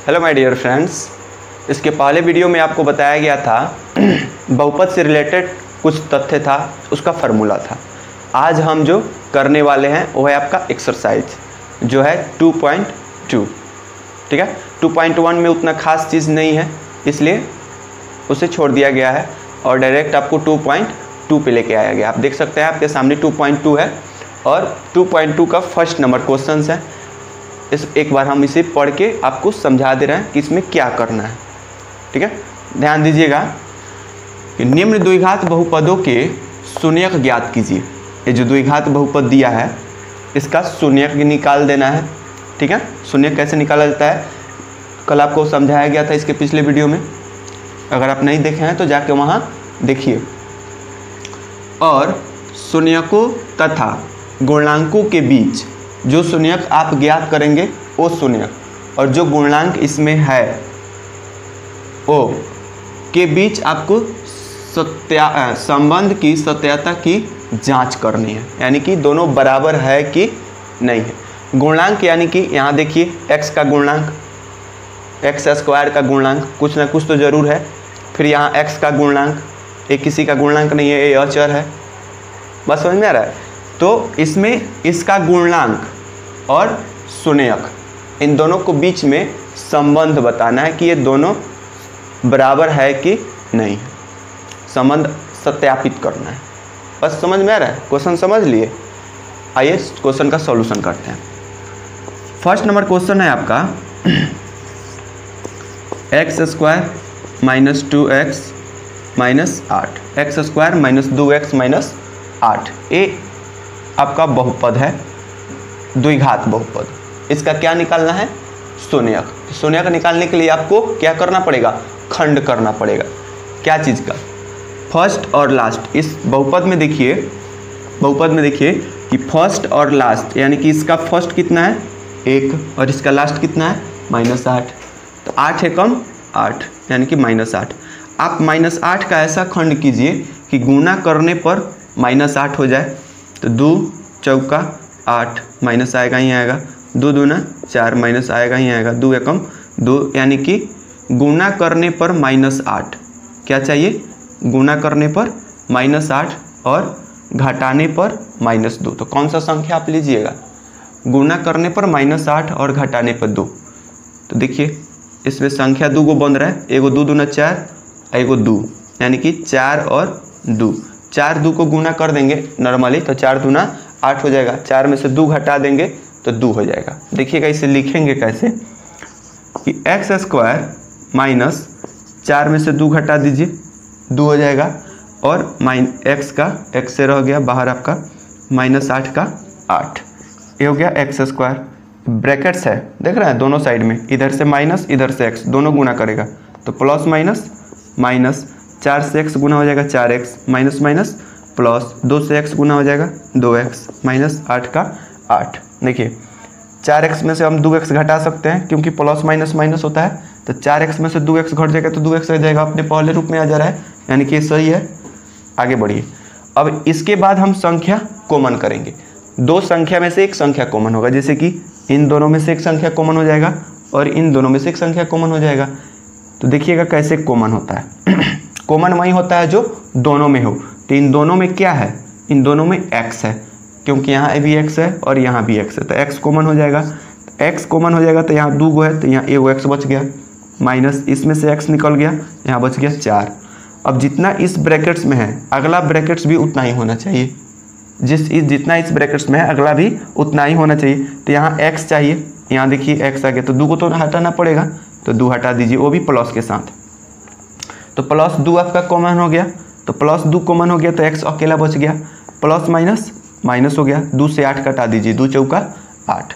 Hello my dear friends, इसके पहले video में आपको बताया गया था बहुपद से रिलेटेड कुछ तथ्य था, उसका फार्मूला था। आज हम जो करने वाले हैं वो है आपका एक्सरसाइज जो है 2.2। ठीक है, 2.1 में उतना खास चीज़ नहीं है इसलिए उसे छोड़ दिया गया है और डायरेक्ट आपको 2.2 पे लेके आया गया। आप देख सकते हैं आपके सामने 2.2 है और 2.2 का फर्स्ट नंबर क्वेश्चन है। इस एक बार हम इसे पढ़ के आपको समझा दे रहे हैं कि इसमें क्या करना है। ठीक है, ध्यान दीजिएगा कि निम्न द्विघात बहुपदों के शून्यक ज्ञात कीजिए। ये जो द्विघात बहुपद दिया है इसका शून्यक निकाल देना है। ठीक है, शून्यक कैसे निकाला जाता है कल आपको समझाया गया था इसके पिछले वीडियो में। अगर आप नहीं देखे हैं तो जाके वहाँ देखिए। और शून्यकों तथा गुणांकों के बीच जो शून्यक आप ज्ञात करेंगे वो शून्यक और जो गुणांक इसमें है वो के बीच आपको संबंध की सत्यता की जांच करनी है, यानी कि दोनों बराबर है कि नहीं है। गुणांक यानी कि यहाँ देखिए x का गुणांक, एक्स स्क्वायर का गुणांक कुछ ना कुछ तो ज़रूर है। फिर यहाँ x का गुणांक, ये किसी का गुणांक नहीं है, ये अचर है। बस समझ में आ रहा है। तो इसमें इसका गुणांक और शून्यक इन दोनों को बीच में संबंध बताना है कि ये दोनों बराबर है कि नहीं है। संबंध सत्यापित करना है। बस समझ में आ रहा है, क्वेश्चन समझ लिए। आइए क्वेश्चन का सॉल्यूशन करते हैं। फर्स्ट नंबर क्वेश्चन है आपका x square minus 2x minus 8, x square minus 2x minus 8। ये आपका बहुपद है, द्विघात बहुपद। इसका क्या निकालना है? शून्यक। शून्यक निकालने के लिए आपको क्या करना पड़ेगा? खंड करना पड़ेगा। क्या चीज़ का? फर्स्ट और लास्ट। इस बहुपद में देखिए, कि फर्स्ट और लास्ट, यानी कि इसका फर्स्ट कितना है 1 और इसका लास्ट कितना है -8। तो 8 है कम 8, यानी कि -8। आप -8 का ऐसा खंड कीजिए कि गुना करने पर -8 हो जाए। तो 2 चौका 8, माइनस आएगा ही आएगा। 2 दूना 4, माइनस आएगा ही आएगा। 2 एकम 2, यानी कि गुना करने पर -8। क्या चाहिए? गुना करने पर -8 और घटाने पर -2। तो कौन सा संख्या आप लीजिएगा? गुना करने पर -8 और घटाने पर 2। तो देखिए इसमें संख्या 2 को बन रहा है। एगो 2 दूना 4, एगो 2, यानी कि 4 और 2। 4 2 को गुना कर देंगे नॉर्मली तो 4 दूना 8 हो जाएगा। 4 में से 2 घटा देंगे तो 2 हो जाएगा। देखिएगा इसे लिखेंगे कैसे कि एक्स स्क्वायर माइनस 4 में से 2 घटा दीजिए, 2 हो जाएगा। और एक्स का एक्स से रह गया बाहर आपका -8 का 8, ये हो गया एक्स स्क्वायर। ब्रैकेट्स है, देख रहे हैं दोनों साइड में, इधर से माइनस इधर से एक्स, दोनों गुना करेगा तो प्लस माइनस माइनस। 4 से x गुना हो जाएगा 4x, माइनस माइनस प्लस। 2 से x गुना हो जाएगा 2x, माइनस 8 का 8। देखिए 4x में से हम 2x घटा सकते हैं क्योंकि प्लस माइनस माइनस होता है। तो 4x में से 2x घट जाएगा तो 2x रह जाएगा, अपने पहले रूप में आ जा रहा है, यानी कि ये सही है। आगे बढ़िए। अब इसके बाद हम संख्या कॉमन करेंगे। 2 संख्या में से एक संख्या कॉमन होगा, जैसे कि इन दोनों में से एक संख्या कॉमन हो जाएगा और इन दोनों में से एक संख्या कॉमन हो जाएगा। तो देखिएगा कैसे कॉमन होता है। कॉमन वही होता है जो दोनों में हो। तो इन दोनों में क्या है? इन दोनों में x है, क्योंकि यहाँ भी x है और यहाँ भी x है, तो x कॉमन हो जाएगा। x कॉमन हो जाएगा तो यहाँ 2 है तो यहाँ एगो x बच गया, माइनस इसमें से x निकल गया, यहाँ बच गया 4। अब जितना इस ब्रैकेट्स में है अगला ब्रैकेट्स भी उतना ही होना चाहिए। जितना इस ब्रैकेट्स में है अगला भी उतना ही होना चाहिए। तो यहाँ x चाहिए, यहाँ देखिए x आ गया तो 2 को तो हटाना पड़ेगा, तो 2 हटा दीजिए, वो भी प्लस के साथ। तो प्लस 2 आपका कॉमन हो गया, तो प्लस 2 कॉमन हो गया तो x अकेला बच गया। प्लस माइनस माइनस हो गया, 2 से 8 कटा दीजिए, 2 चौका 8।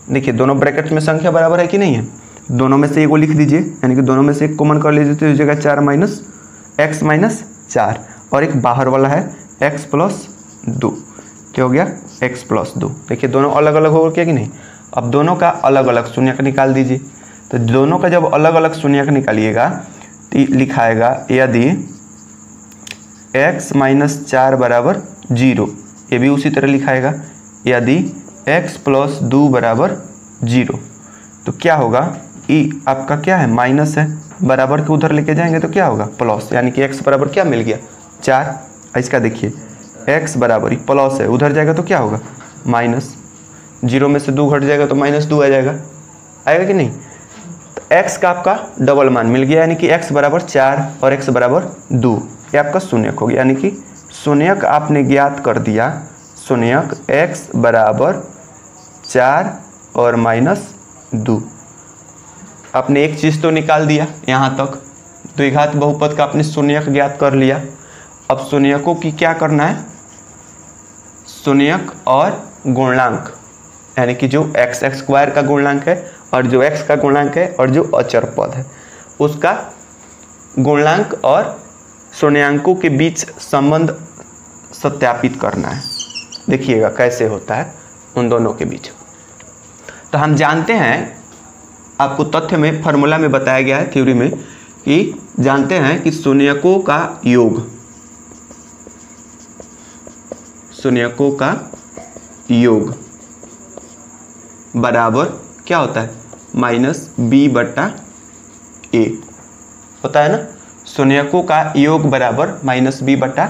देखिए दोनों ब्रैकेट में संख्या बराबर है कि नहीं है? दोनों में से एगो लिख दीजिए, यानी कि दोनों में से एक कॉमन कर लीजिए तो इस जगह 4 माइनस x माइनस 4 और एक बाहर वाला है x प्लस 2। क्या हो गया? x plus 2। देखिए दोनों अलग अलग हो गया कि नहीं? अब दोनों का अलग अलग शून्यक निकाल दीजिए। तो दोनों का जब अलग अलग शून्यक निकालिएगा तो लिखाएगा यदि x माइनस 4 बराबर 0, ये भी उसी तरह लिखाएगा यदि x प्लस 2 बराबर 0। तो क्या होगा? ई आपका क्या है, माइनस है, बराबर के उधर लेके जाएंगे तो क्या होगा, प्लस, यानी कि x बराबर क्या मिल गया, 4। इसका देखिए x बराबर प्लस है, उधर जाएगा तो क्या होगा, माइनस, 0 में से 2 घट जाएगा तो -2 आ जाएगा, आएगा कि नहीं। तो x का आपका डबल मान मिल गया, यानी कि x बराबर 4 और x बराबर 2, ये आपका शून्यक हो गया, यानी कि शून्यक आपने ज्ञात कर दिया, शून्यक x बराबर 4 और -2। आपने एक चीज़ तो निकाल दिया यहाँ तक, द्विघात बहुपद का आपने शून्यक ज्ञात कर लिया। अब शून्यकों की क्या करना है, शून्यक और गुणनांक, यानी कि जो x² का गुणनांक है और जो x का गुणनांक है और जो अचर पद है उसका गुणनांक और शून्यांकों के बीच संबंध सत्यापित करना है। देखिएगा कैसे होता है उन दोनों के बीच। तो हम जानते हैं, आपको तथ्य में फार्मूला में बताया गया है, थ्योरी में, कि जानते हैं कि शून्यकों का योग, शून्यकों का योग बराबर क्या होता है, -b/a होता है ना। शून्यकों का योग बराबर -b/a।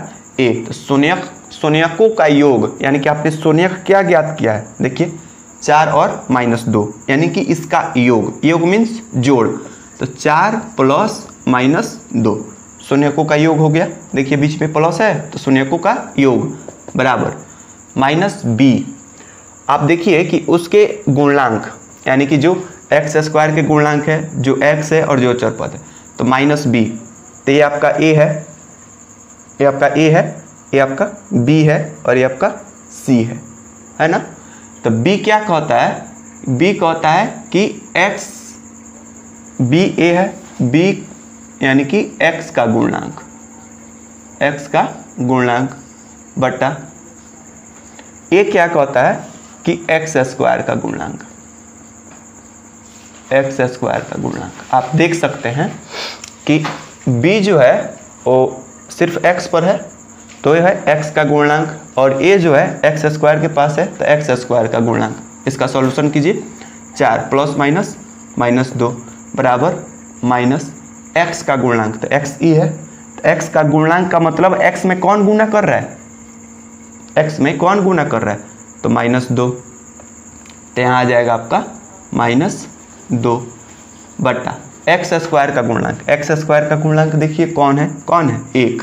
तो शून्यकों का योग यानी कि आपने शून्यक क्या ज्ञात किया है, देखिए 4 और -2, यानी कि इसका योग, योग मीन्स जोड़, तो 4 + -2 शून्यकों का योग हो गया। देखिए बीच में प्लस है तो शून्यकों का योग बराबर -b। आप देखिए कि उसके गुणनांक यानी कि जो x² के गुणनांक है, जो x है और जो अचर पद है, तो -b, तो ये आपका a है, ये आपका a है, ये आपका b है और ये आपका c है ना। तो b क्या कहता है, b कहता है कि x, b a है, b यानी कि x का गुणनांक, x का गुणनांक बटा a क्या कहता है कि x² का गुणनांक, x² का गुणनांक। आप देख सकते हैं कि b जो है वो सिर्फ x पर है तो यह है x का गुणनांक, और a जो है x² के पास है तो x² का गुणनांक। इसका सॉल्यूशन कीजिए, 4 ± -2 बराबर -x का गुणनांक, तो x ई है, तो x का गुणनांक का मतलब x में कौन गुना कर रहा है, x में कौन गुना कर रहा है, तो -2, तो यहाँ आ जाएगा आपका -2 बटा x² का गुणनांक। x² का गुणनांक देखिए कौन है, 1,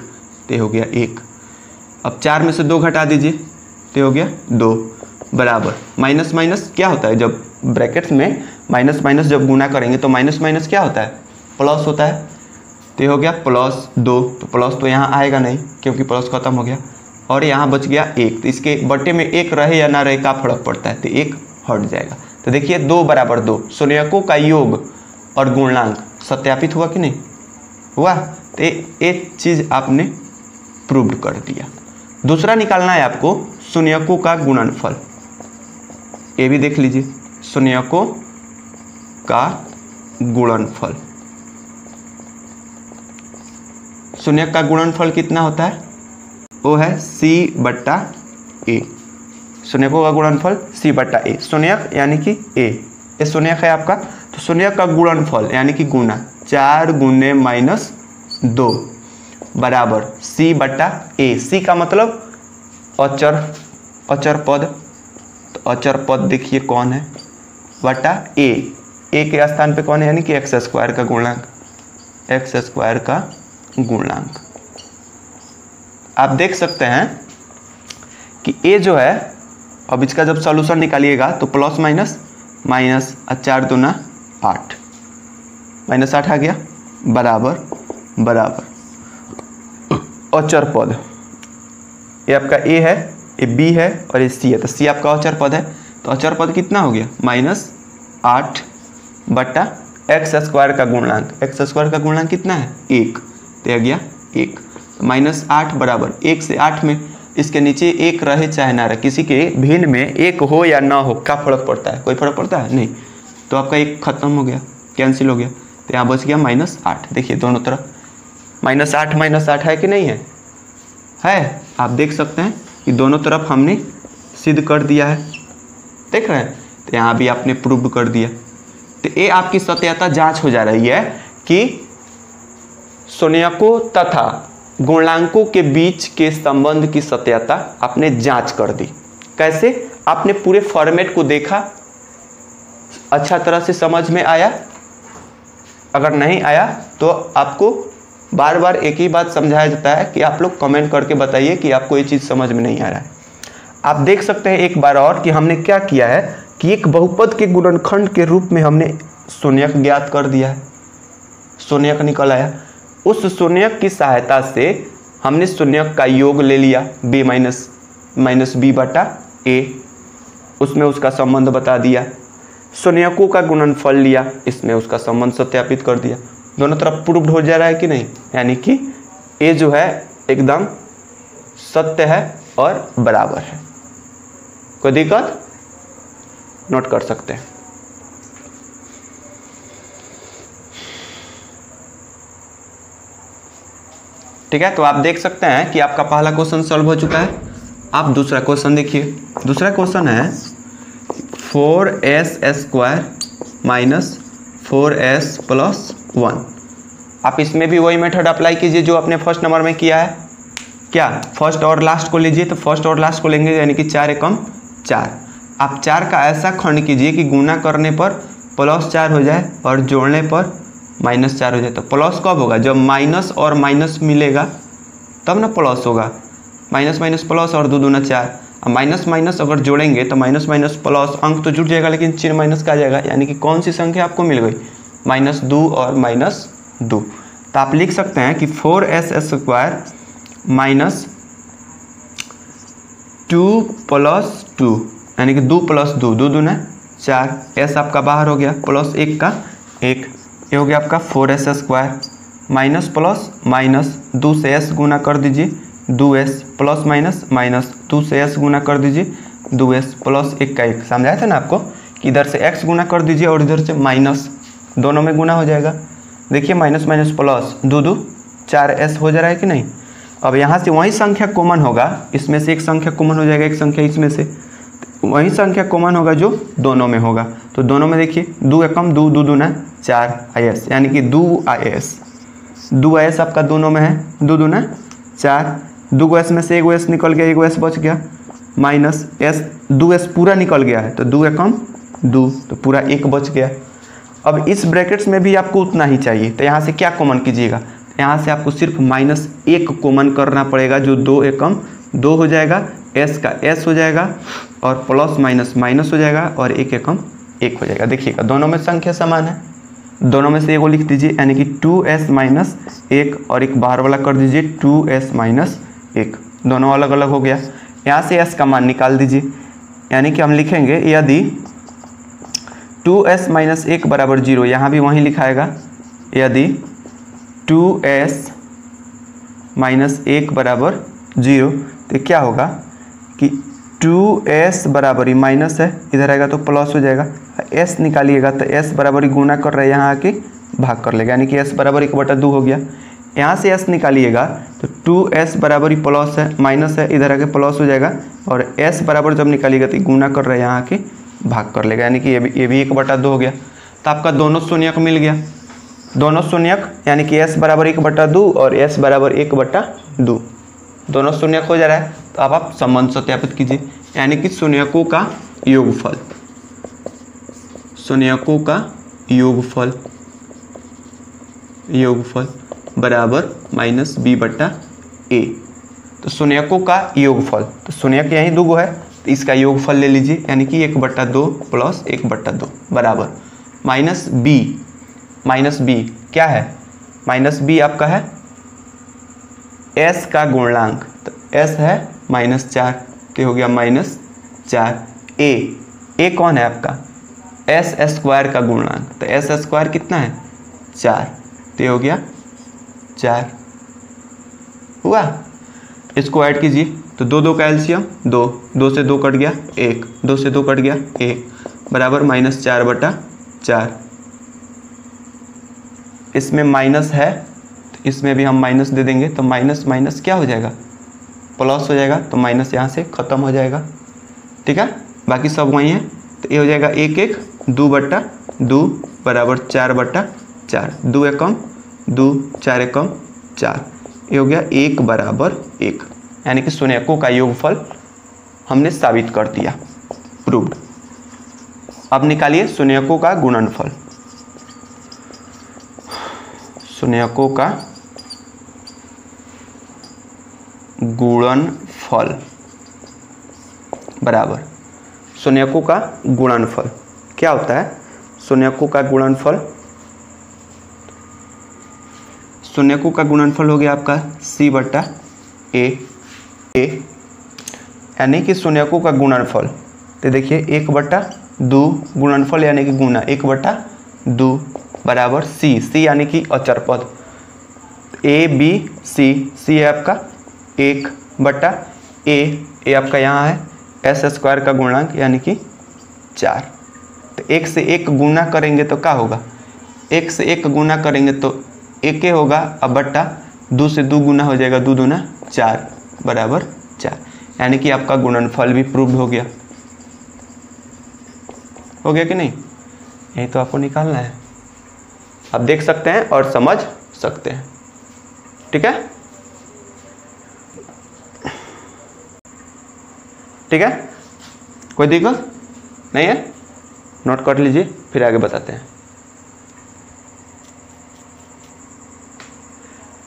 तो हो गया 1। अब 4 में से 2 घटा दीजिए तो हो गया 2 बराबर माइनस माइनस क्या होता है, जब ब्रैकेट्स में माइनस माइनस जब गुना करेंगे तो माइनस माइनस क्या होता है, प्लस होता है, तो हो गया +2। तो प्लस तो यहाँ आएगा नहीं क्योंकि प्लस खत्म हो गया, और यहाँ बच गया 1, तो इसके बटे में 1 रहे या ना रहे का फर्क पड़ता है, तो 1 हट जाएगा। तो देखिए 2 बराबर 2 शून्यकों का योग और गुणनांक सत्यापित हुआ कि नहीं हुआ, तो एक चीज़ आपने प्रूव कर दिया। दूसरा निकालना है आपको शून्यकों का गुणनफल, ये भी देख लीजिए, शून्यकों का गुणनफल। शून्यक का गुणनफल कितना होता है, वो है c/a। शून्यकों का गुणनफल c/a, शून्यक यानी कि a, ये शून्यक है आपका, तो शून्यक का गुणनफल यानी कि गुना 4 × -2 बराबर c/a। c का मतलब अचर पद, तो अचर पद देखिए कौन है, बटा a के स्थान पे कौन है, यानी कि x² का गुणनांक, x² का गुणनांक। आप देख सकते हैं कि a जो है, अब इसका जब सॉल्यूशन निकालिएगा तो प्लस माइनस माइनस 4 दूना 8, -8 आ गया बराबर अचर पद, ये आपका a है, ये b है और ये c है, तो c आपका अचर पद है, तो अचर पद कितना हो गया, -8 बटा x² का गुणनांक। x² का गुणनांक कितना है, 1, तो आ गया 1, -8 बराबर 1 से 8 में इसके नीचे 1 रहे चाहे ना रहे, किसी के भिन्न में 1 हो या ना हो क्या फर्क पड़ता है, कोई फर्क पड़ता है नहीं, तो आपका 1 खत्म हो गया, कैंसिल हो गया, तो यहाँ बच गया -8। देखिए दोनों तरफ -8 है कि नहीं है, आप देख सकते हैं कि दोनों तरफ हमने सिद्ध कर दिया है, देख रहे हैं, तो यहाँ भी आपने प्रूव कर दिया। तो ये आपकी सत्यता जांच हो जा रही है कि शून्यकों तथा गुणांकों के बीच के संबंध की सत्यता आपने जांच कर दी। कैसे? आपने पूरे फॉर्मेट को देखा, अच्छा तरह से समझ में आया। अगर नहीं आया तो आपको बार बार एक ही बात समझाया जाता है कि आप लोग कमेंट करके बताइए कि आपको ये चीज़ समझ में नहीं आ रहा है। आप देख सकते हैं एक बार और कि हमने क्या किया है कि एक बहुपद के गुणनखंड के रूप में हमने शून्यक ज्ञात कर दिया है, शून्यक निकल आया। उस शून्यक की सहायता से हमने शून्यक का योग ले लिया b माइनस बी बटा a, उसमें उसका संबंध बता दिया। शून्यकों का गुणनफल लिया, इसमें उसका संबंध सत्यापित कर दिया। दोनों तरफ प्रूव्ड हो जा रहा है कि नहीं, यानी कि a जो है एकदम सत्य है और बराबर है। कोई दिक्कत? नोट कर सकते हैं। ठीक है, तो आप देख सकते हैं कि आपका पहला क्वेश्चन सॉल्व हो चुका है। आप दूसरा क्वेश्चन देखिए। दूसरा क्वेश्चन है 4s square minus 4s plus 1। आप इसमें भी वही मेथड अप्लाई कीजिए जो आपने फर्स्ट नंबर में किया है। क्या? फर्स्ट और लास्ट को लीजिए, तो फर्स्ट और लास्ट को लेंगे यानी कि 4 एकम 4। आप 4 का ऐसा खंड कीजिए कि गुना करने पर +4 हो जाए और जोड़ने पर -4 हो जाए। तो प्लस कब होगा? जब माइनस और माइनस मिलेगा तब ना प्लस होगा। माइनस माइनस प्लस और 2 दूना 4। अब माइनस माइनस अगर जोड़ेंगे तो माइनस माइनस प्लस, अंक तो जुड़ जाएगा लेकिन चिन्ह माइनस का आ जाएगा, यानी कि कौन सी संख्या आपको मिल गई? -2 और -2। तो आप लिख सकते हैं कि 4s स्क्वायर माइनस 2 + 2 यानी कि 2 + 2, 2 दूना 4, s आपका बाहर हो गया, प्लस 1 का 1, ये हो गया आपका 4s square minus plus minus 2 से s गुना कर दीजिए 2s प्लस माइनस माइनस 2 से s गुना कर दीजिए 2s प्लस 1 का 1। समझाया था ना आपको कि इधर से x गुना कर दीजिए और इधर से माइनस, दोनों में गुना हो जाएगा। देखिए माइनस माइनस प्लस 2 2 4s हो जा रहा है कि नहीं। अब यहाँ से वही संख्या कॉमन होगा, इसमें से एक संख्या कॉमन हो जाएगा, एक संख्या इसमें से, वही संख्या कॉमन होगा जो दोनों में होगा। तो दोनों में देखिए 2 एकम 2, 2 दूना 4is यानी कि 2is आपका दोनों में है, 2 दूना 4, 2s में से 1s निकल गया, 1s बच गया, माइनस s 2s पूरा निकल गया है तो 2 एकम 2, तो पूरा 1 बच गया। अब इस ब्रैकेट्स में भी आपको उतना ही चाहिए, तो यहाँ से क्या कॉमन कीजिएगा? यहाँ से आपको सिर्फ -1 कॉमन करना पड़ेगा जो 2 एकम 2 हो जाएगा, s का s हो जाएगा और प्लस माइनस माइनस हो जाएगा और 1 एकम 1 हो जाएगा। देखिएगा दोनों में संख्या समान है, दोनों में से एगो लिख दीजिए यानी कि 2s माइनस 1 और एक बाहर वाला कर दीजिए 2s माइनस 1, दोनों अलग अलग हो गया। यहाँ से s का मान निकाल दीजिए यानी कि हम लिखेंगे यदि 2s माइनस 1 बराबर 0, यहाँ भी वहीं लिखाएगा यदि 2s माइनस 1 बराबर 0, तो क्या होगा कि 2s बराबर ही माइनस है, इधर आएगा तो प्लस हो जाएगा, s निकालिएगा तो s बराबर ही गुना कर रहा है, यहाँ आके भाग कर लेगा यानी कि s बराबर 1/2 हो गया। यहाँ से s निकालिएगा तो 2s बराबर ही प्लस है, माइनस है, इधर आके प्लस हो जाएगा और s बराबर जब निकालिएगा तो गुना कर रहा है, यहाँ आके भाग कर लेगा यानी कि ये भी 1/2 हो गया। तो आपका दोनों शून्यक मिल गया, दोनों शून्यक यानी कि s बराबर 1/2 और s बराबर 1/2, दोनों शून्यक हो जा रहा है। तो अब आप संबंध सत्यापित कीजिए यानी कि शून्यकों का योगफल, शून्यकों का योगफल बराबर -b/a। तो शून्यकों का योगफल, तो शून्यक यही 2 है तो इसका योगफल ले लीजिए यानी कि 1/2 प्लस 1/2 बराबर -b क्या है? -b आपका है s का गुणनांक, तो s है -4 तो हो गया -4। a कौन है आपका? s स्क्वायर का गुणनांक, तो s स्क्वायर कितना है? 4 तो हो गया 4 हुआ। इसको ऐड कीजिए तो 2 का एलसीएम 2 से 2 कट गया 1, 2 से 2 कट गया 1 बराबर -4/4। इसमें माइनस है तो इसमें भी हम माइनस दे देंगे तो माइनस माइनस क्या हो जाएगा? प्लस हो जाएगा, तो माइनस यहाँ से ख़त्म हो जाएगा। ठीक है, बाकी सब वही है तो ये हो जाएगा 1 1 2/2 बराबर 4/4, 2 एकम 2, 4 एकम 4, ये हो गया 1 बराबर 1, यानी कि शून्यकों का योगफल हमने साबित कर दिया, प्रूव्ड। अब निकालिए शून्यकों का गुणनफल। शून्यकों का गुणनफल बराबर शून्यकों का गुणनफल क्या होता है? शून्यकों का गुणनफल, शून्यकों का गुणनफल हो गया आपका C/A, यानी कि शून्यकों का गुणनफल। तो देखिए 1/2 गुणनफल यानी कि गुना 1/2 बराबर C यानी कि अचर पद, ABC है आपका 1/A, ये आपका यहाँ है S² का गुणांक यानी कि 4। तो 1 से 1 गुना करेंगे तो क्या होगा? 1 से 1 गुना करेंगे तो 1 होगा, अब बट्टा 2 से 2 गुना हो जाएगा, 2 दूना 4 बराबर 4, यानी कि आपका गुणनफल भी प्रूव्ड हो गया। हो गया कि नहीं? यही तो आपको निकालना है। आप देख सकते हैं और समझ सकते हैं, ठीक है? ठीक है, कोई दिक्कत नहीं है? नोट कर लीजिए, फिर आगे बताते हैं।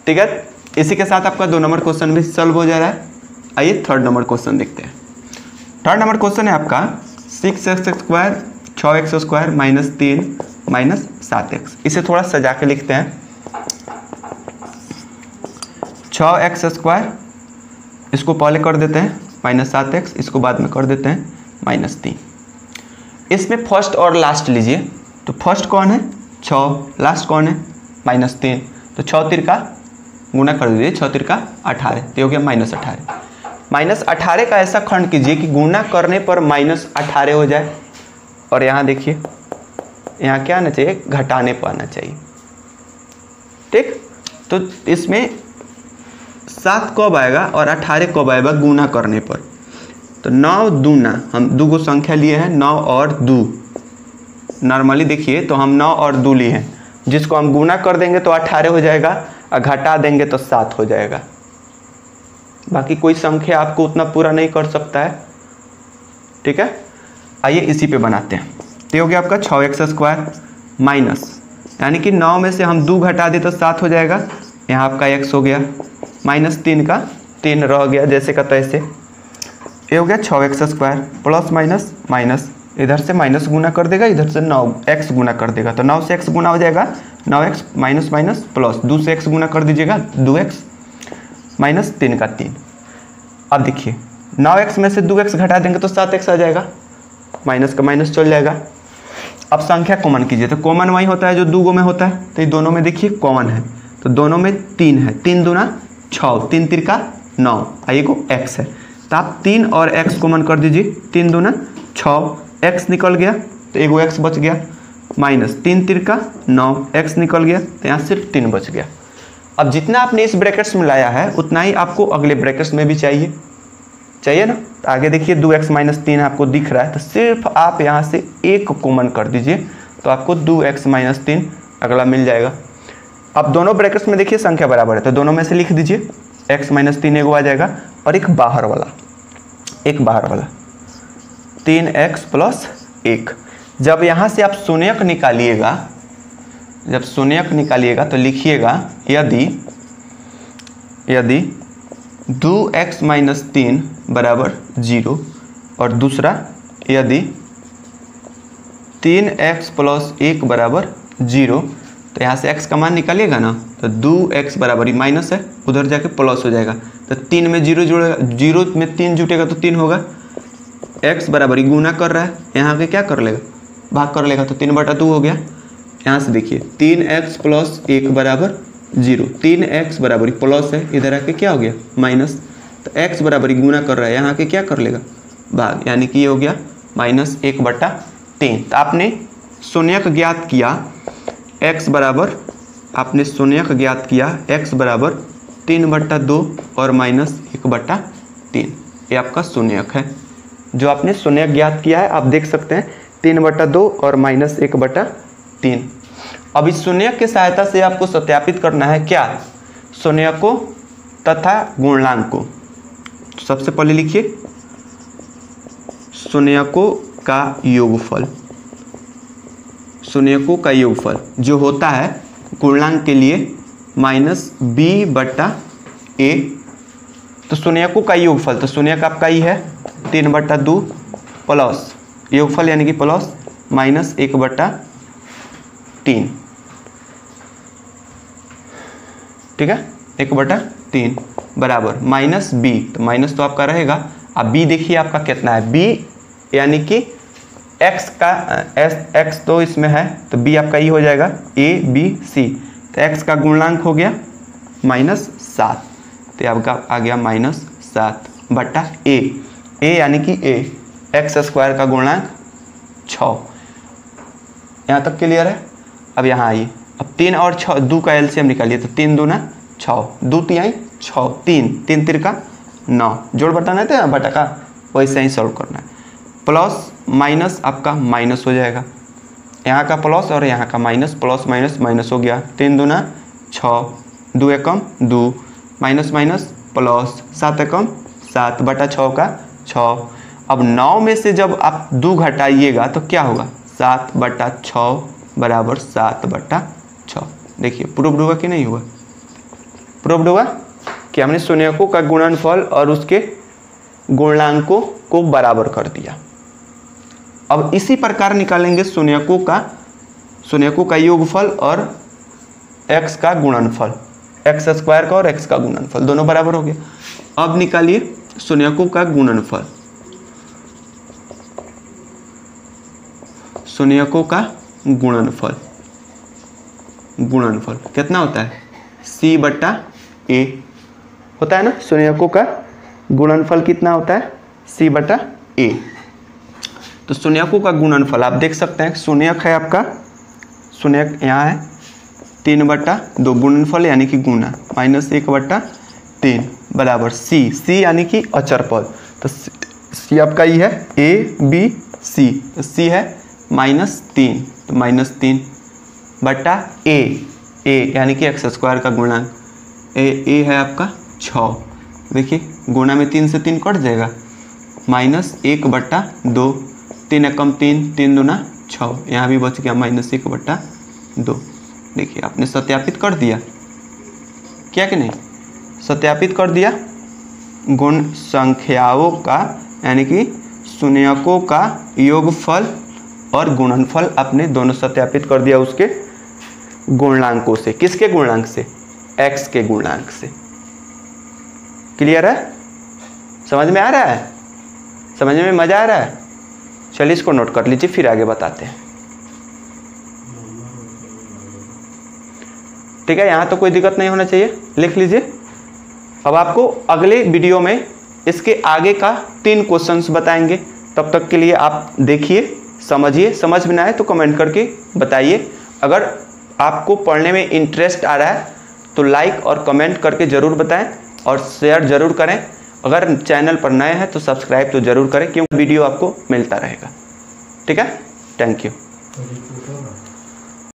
ठीक है, इसी के साथ आपका 2 नंबर क्वेश्चन भी सॉल्व हो जा रहा है। आइए 3rd नंबर क्वेश्चन देखते हैं। 3rd नंबर क्वेश्चन है आपका 6x² 6x² -3 -7x। इसे थोड़ा सजा के लिखते हैं। 6x², इसको पहले कर देते हैं -7x, इसको बाद में कर देते हैं -3। इसमें फर्स्ट और लास्ट लीजिए, तो फर्स्ट कौन है? 6, लास्ट कौन है? -3, तो 6 तिरका गुना कर दीजिए, 6 तिरका 18, तो हो गया -18। -18 का ऐसा खंड कीजिए कि गुना करने पर -18 हो जाए, और यहाँ देखिए यहाँ क्या आना चाहिए? घटाने पर आना चाहिए। ठीक, तो इसमें 7 कब आएगा और 18 कब आएगा? गुना करने पर। तो 9 दूना, हम 2 को संख्या लिए हैं, 9 और 2। नॉर्मली देखिए तो हम 9 और 2 लिए हैं, जिसको हम गुना कर देंगे तो 18 हो जाएगा, और घटा देंगे तो 7 हो जाएगा। बाकी कोई संख्या आपको उतना पूरा नहीं कर सकता है। ठीक है, आइए इसी पे बनाते हैं। तो हो गया आपका 6x² माइनस, यानी कि 9 में से हम 2 घटा दे तो 7 हो जाएगा, यहाँ आपका x हो गया, -3 का 3 रह गया जैसे का तैसे। ये हो गया 6x² प्लस माइनस माइनस, इधर से माइनस गुना कर देगा, इधर से 9x गुना कर देगा, तो 9 से x गुना हो जाएगा, 9x माइनस माइनस प्लस 2 से x गुना कर दीजिएगा, 2x -3 का 3। अब देखिए 9x में से 2x घटा देंगे तो 7x आ जाएगा, माइनस का माइनस चल जाएगा। अब संख्या कॉमन कीजिए, तो कॉमन वही होता है जो 2 में होता है, तो ये दोनों में देखिए कॉमन है, तो दोनों में 3 है, 3 दूना 6, 3 तिरका 9, आइए को x है, तो आप 3 और x कॉमन कर दीजिए, 3 दूना 6, x निकल गया तो एगो x बच गया, माइनस 3 तिरका 9, x निकल गया तो यहाँ सिर्फ 3 बच गया। अब जितना आपने इस ब्रैकेट्स में लाया है उतना ही आपको अगले ब्रैकेट्स में भी चाहिए ना। तो आगे देखिए 2x - 3 आपको दिख रहा है, तो सिर्फ आप यहाँ से 1 कॉमन कर दीजिए तो आपको 2x - 3 अगला मिल जाएगा। अब दोनों ब्रैकेट्स में देखिए संख्या बराबर है, तो दोनों में से लिख दीजिए, x - 3 एगो आ जाएगा और एक बाहर वाला 3x + 1। जब यहाँ से आप शून्यक निकालिएगा, तो लिखिएगा यदि 2x - 3 बराबर 0, और दूसरा यदि 3x + 1 बराबर 0, तो यहाँ से x का मान निकालिएगा ना, तो 2x बराबर ही माइनस है, उधर जाके प्लस हो जाएगा, तो 3 में 0 जुड़ेगा, 0 में 3 जुटेगा तो 3 होगा, x बराबर ही गुना कर रहा है, यहाँ के क्या कर लेगा? भाग कर लेगा, तो 3/2 हो गया। यहाँ से देखिए 3x + 1 बराबर 0, 3x बराबर ही प्लस है, इधर आके क्या हो गया? माइनस, तो x बराबर ही गुना कर रहा है, यहाँ के क्या कर लेगा? भाग, यानी कि ये हो गया -1/3। तो आपने शून्यक ज्ञात किया x बराबर, x बराबर 3/2 और -1/3, ये आपका शून्यक है जो आपने शून्यक ज्ञात किया है। आप देख सकते हैं 3/2 और -1/3 3। अब इस शून्यक की सहायता से आपको सत्यापित करना है क्या, शून्यकों तथा गुणनांक को। सबसे पहले लिखिए शून्यकों का योगफल। शून्यकों का योगफल जो होता है गुणनांक के लिए -b/a। तो शून्यकों का योगफल, तो शून्यक आपका ही है 3/2 प्लस योगफल यानी कि प्लस -1/3, ठीक है, 1/3 बराबर -b। तो माइनस तो आपका रहेगा। अब b देखिए आपका कितना है, b यानी कि x का x तो इसमें है, तो b आपका ये हो जाएगा a b c। तो x का गुणनांक हो गया -7, तो आपका आ गया -7/a। a यानी कि a, x² का गुणनांक 6। यहाँ तक क्लियर है। अब यहाँ आइए, अब 3 और 6 2 का एलसीएम निकालिए। तो 3 दूना 6, 2 तिहाई 6, 3 तिरका 9, जोड़ बताना है बटा का, वैसे ही सॉल्व करना है। प्लस माइनस आपका माइनस हो जाएगा, यहाँ का प्लस और यहाँ का माइनस, प्लस माइनस माइनस हो गया। 3 दूना 6, 2 एकम 2, माइनस माइनस प्लस, 7 एकम 7/6 का 6। अब 9 में से जब आप 2 घटाइएगा तो क्या होगा, 7/6 बराबर 7/6। देखिए प्रूव्ड हुआ कि नहीं हुआ, प्रूव्ड हुआ कि हमने शून्यकों का गुणनफल और उसके गुणनांकों को बराबर कर दिया। अब इसी प्रकार निकालेंगे शून्यकों का योगफल और x का गुणनफल, x² का और x का गुणनफल दोनों बराबर हो गया। अब निकालिए शून्यकों का गुणनफल। शून्यकों का गुणनफल कितना होता है, c/a होता है ना। शून्यकों का गुणनफल कितना होता है, c/a। तो शून्यकों का गुणनफल आप देख सकते हैं, शून्यक है आपका, शून्यक यहाँ है 3/2 गुणनफल यानी कि गुना -1/3 बराबर c यानी कि अचर पद। तो c आपका ये है a b c, तो c है -3, तो -3/a यानी कि x² का गुणनांक, a है आपका 6। देखिए गुणा में 3 से 3 कट जाएगा, -1/2, 3 एकम 3, 3 दूना 6, यहाँ भी बच गया -1/2। देखिए आपने सत्यापित कर दिया क्या कि नहीं, सत्यापित कर दिया। गुण संख्याओं का यानी कि शून्यकों का योगफल और गुणनफल आपने दोनों सत्यापित कर दिया उसके गुणनांकों से। किसके गुणनांक से, x के गुणनांक से। क्लियर है, समझ में आ रहा है, समझने में मजा आ रहा है। चलिए इसको नोट कर लीजिए, फिर आगे बताते हैं। ठीक है, यहाँ तो कोई दिक्कत नहीं होना चाहिए, लिख लीजिए। अब आपको अगले वीडियो में इसके आगे का 3 क्वेश्चंस बताएंगे। तब तक के लिए आप देखिए, समझिए, समझ में ना आए तो कमेंट करके बताइए। अगर आपको पढ़ने में इंटरेस्ट आ रहा है तो लाइक और कमेंट करके ज़रूर बताएं और शेयर ज़रूर करें। अगर चैनल पर नए हैं तो सब्सक्राइब तो ज़रूर करें, क्योंकि वीडियो आपको मिलता रहेगा। ठीक है, थैंक यू।